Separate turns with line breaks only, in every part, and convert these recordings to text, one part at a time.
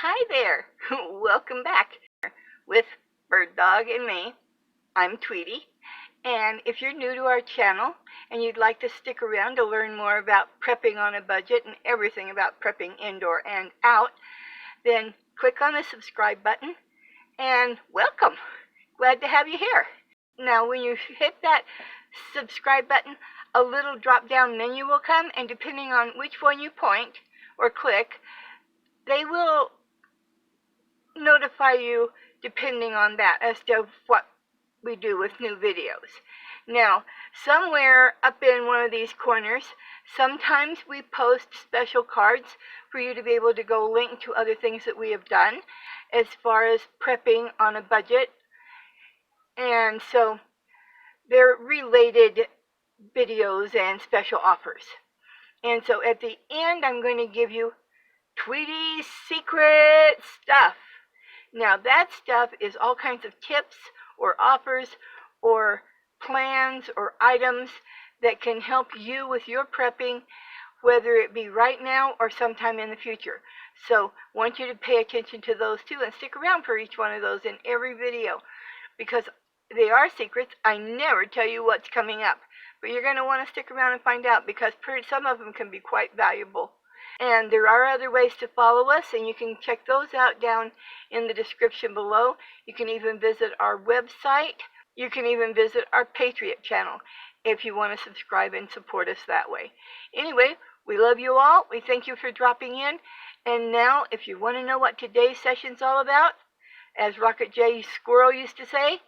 Hi there. Welcome back with BirdDog and me. I'm Tweetie. And if you're new to our channel and you'd like to stick around to learn more about prepping on a budget and everything about prepping indoor and out, then click on the subscribe button and welcome. Glad to have you here. Now, when you hit that subscribe button, a little drop-down menu will come, and depending on which one you point or click, they will notify you depending on that as to what we do with new videos. Now, somewhere up in one of these corners, sometimes we post special cards for you to be able to go link to other things that we have done as far as prepping on a budget. And so they're related videos and special offers. And so at the end, I'm going to give you Tweetie's secret stuff. Now, that stuff is all kinds of tips or offers or plans or items that can help you with your prepping, whether it be right now or sometime in the future. So I want you to pay attention to those too and stick around for each one of those in every video, because they are secrets. I never tell you what's coming up, but you're going to want to stick around and find out, because some of them can be quite valuable. And there are other ways to follow us, and you can check those out down in the description below. You can even visit our website. You can even visit our Patriot channel if you want to subscribe and support us that way. Anyway, we love you all. We thank you for dropping in. And now, if you want to know what today's session's all about, as Rocket J Squirrel used to say,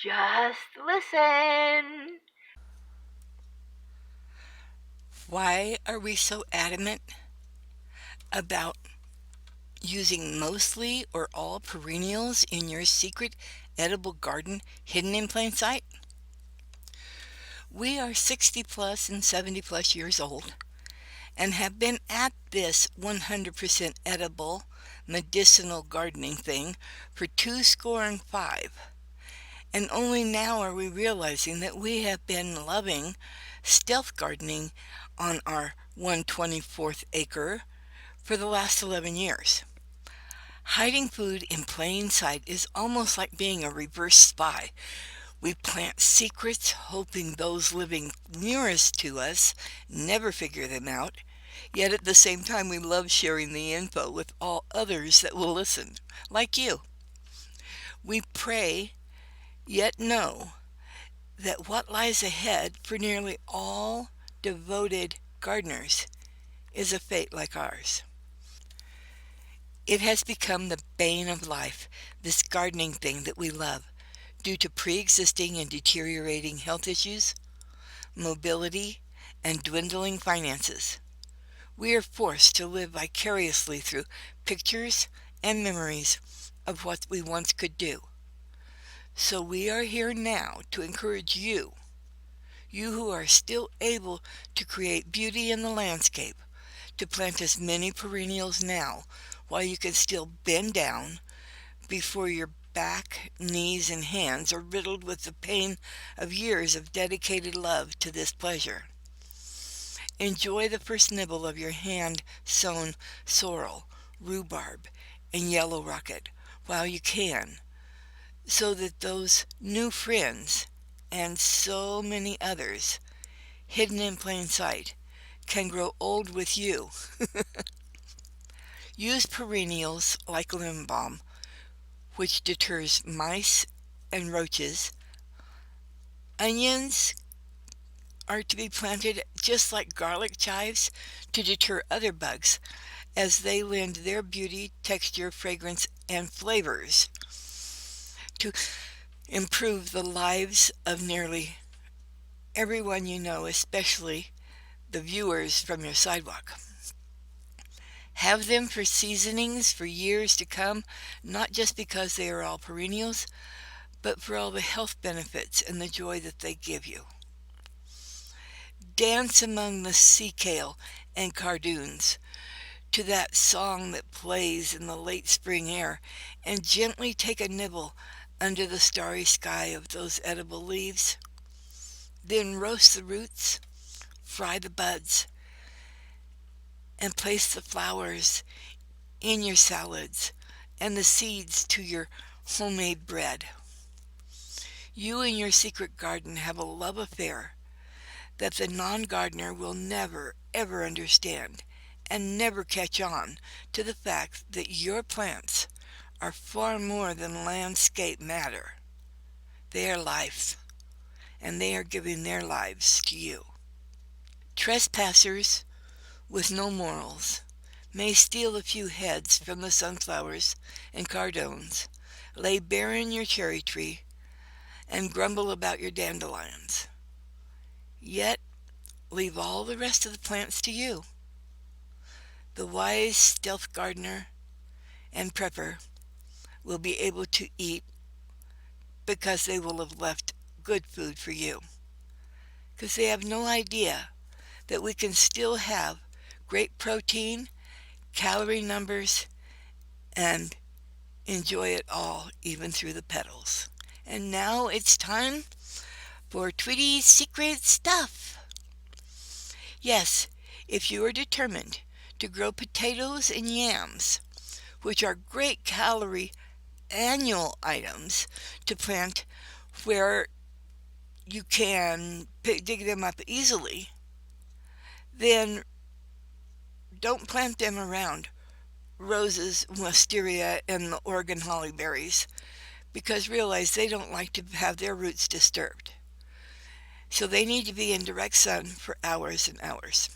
just listen.
Why are we so adamant about using mostly or all perennials in your secret edible garden hidden in plain sight? We are 60 plus and 70 plus years old and have been at this 100% edible medicinal gardening thing for 25. And only now are we realizing that we have been loving stealth gardening on our 1/24th acre for the last 11 years. Hiding food in plain sight is almost like being a reverse spy. We plant secrets, hoping those living nearest to us never figure them out, yet at the same time we love sharing the info with all others that will listen, like you. We pray, yet know that what lies ahead for nearly all devoted gardeners is a fate like ours. It has become the bane of life, this gardening thing that we love, due to pre-existing and deteriorating health issues, mobility, and dwindling finances. We are forced to live vicariously through pictures and memories of what we once could do. So we are here now to encourage you who are still able to create beauty in the landscape, to plant as many perennials now while you can still bend down before your back, knees, and hands are riddled with the pain of years of dedicated love to this pleasure. Enjoy the first nibble of your hand-sown sorrel, rhubarb, and yellow rocket while you can, so that those new friends and so many others hidden in plain sight can grow old with you. Use perennials like lemon balm, which deters mice and roaches. Onions are to be planted just like garlic chives to deter other bugs, as they lend their beauty, texture, fragrance, and flavors to improve the lives of nearly everyone you know, especially the viewers from your sidewalk. Have them for seasonings for years to come, not just because they are all perennials, but for all the health benefits and the joy that they give you. Dance among the sea kale and cardoons to that song that plays in the late spring air, and gently take a nibble under the starry sky of those edible leaves. Then roast the roots, fry the buds, and place the flowers in your salads and the seeds to your homemade bread. You and your secret garden have a love affair that the non-gardener will never, ever understand and never catch on to the fact that your plants are far more than landscape matter. They are life, and they are giving their lives to you. Trespassers with no morals may steal a few heads from the sunflowers and cardones, lay bare in your cherry tree, and grumble about your dandelions. Yet leave all the rest of the plants to you. The wise stealth gardener and prepper will be able to eat because they will have left good food for you. Because they have no idea that we can still have great protein, calorie numbers, and enjoy it all even through the petals. And now it's time for Tweetie's secret stuff. Yes, if you are determined to grow potatoes and yams, which are great calorie annual items to plant where you can dig them up easily, then don't plant them around roses, wisteria, and the Oregon hollyberries, because realize they don't like to have their roots disturbed. So they need to be in direct sun for hours and hours.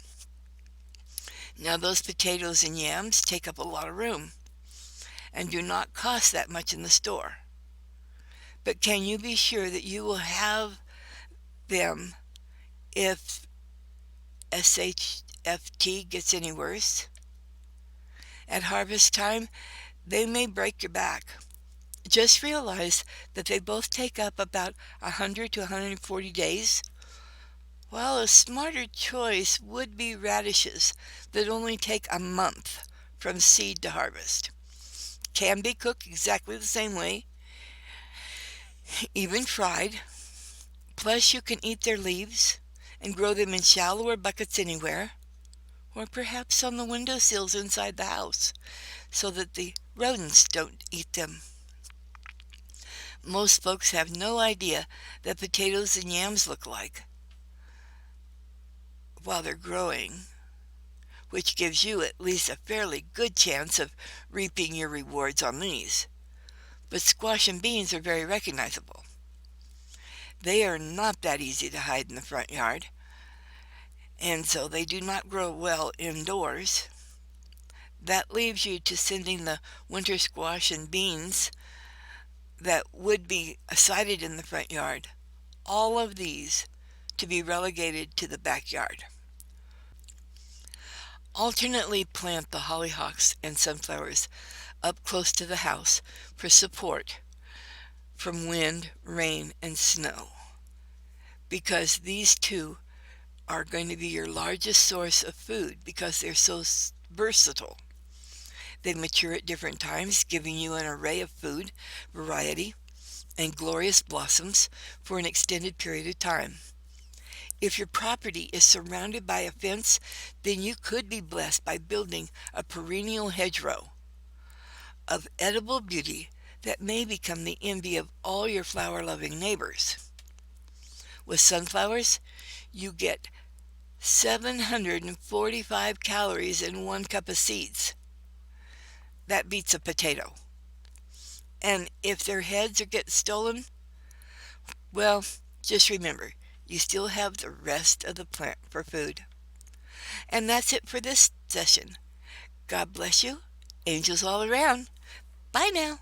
Now those potatoes and yams take up a lot of room and do not cost that much in the store. But can you be sure that you will have them if SHTF gets any worse? At harvest time, they may break your back. Just realize that they both take up about 100 to 140 days, while a smarter choice would be radishes that only take a month from seed to harvest. Can be cooked exactly the same way, even fried. Plus you can eat their leaves and grow them in shallower buckets anywhere, or perhaps on the windowsills inside the house, so that the rodents don't eat them. Most folks have no idea that potatoes and yams look like while they're growing, which gives you at least a fairly good chance of reaping your rewards on these. But squash and beans are very recognizable. They are not that easy to hide in the front yard, and so they do not grow well indoors. That leaves you to sending the winter squash and beans that would be sited in the front yard, all of these to be relegated to the backyard. Alternately plant the hollyhocks and sunflowers up close to the house for support from wind, rain, and snow, because these two are going to be your largest source of food because they're so versatile. They mature at different times, giving you an array of food, variety, and glorious blossoms for an extended period of time. If your property is surrounded by a fence, then you could be blessed by building a perennial hedgerow of edible beauty that may become the envy of all your flower-loving neighbors. With sunflowers, you get 745 calories in 1 cup of seeds. That beats a potato. And if their heads get stolen, well, just remember, you still have the rest of the plant for food. And that's it for this session. God bless you. Angels all around. Bye now.